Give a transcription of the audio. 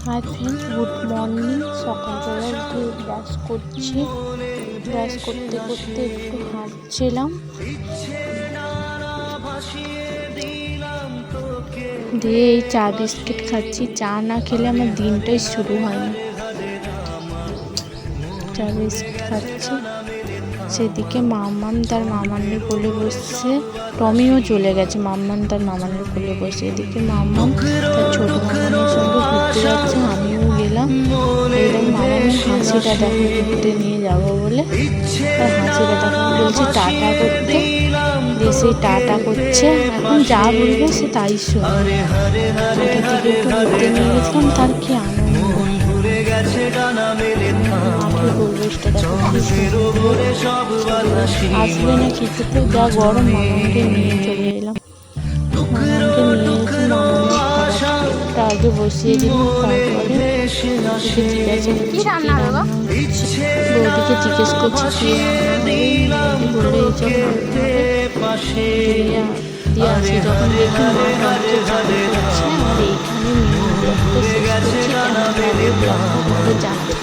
Hi friends, good morning. সকালবেলা উঠে brush করছি। ব্রাশ করতে করতে একটু হাঁটছিলাম, দিয়ে এই চা বিস্কিট খাচ্ছি। চা না খেলে আমার দিনটাই শুরু হয়নি। চা বিস্কিট খাচ্ছি, সেদিকে মাম্মাম তার মামানের কোলে বসছে। টমিও চলে গেছে, মাম্মাম তার মামানের কোলে বসে। এদিকে মাম্মাম তার ছোট মামানের সঙ্গে ঘুরতে যাচ্ছে, আমিও গেলাম। এরকম মামামের হাসিটা দেখো, ঘুরতে নিয়ে যাবো বলে তার হাসিটা দেখো, বলছে টাটা করতে, দিয়ে সেই টাটা করছে। এখন যা বলবে সে তাই শুনবে। ওটার দিকে একটু ঘুরতে নিয়ে গেছিলাম, তার কি আনন্দ। মাঠে গোলবেশটা দেখো কি সুন্দর। আসবে না কি খেতে, যা গরম। মামাকে নিয়ে চলে এলাম। মামাকে নিয়ে এসে মামামের খাবারটা আগে বসিয়ে দিলাম, তারপরে ওদিকে জিজ্ঞাসা করছি কি রান্না বৌদিকে জিজ্ঞেস করছি কি রান্না হবে। বৌদি বললে এইসব দিয়ে আসি। যখন দেখি মা টমকে চালু করছে, আর এইখানে মিনি ব্লগটা শেষ করছি। কেমন লাগলো ব্লগটা জানাবে।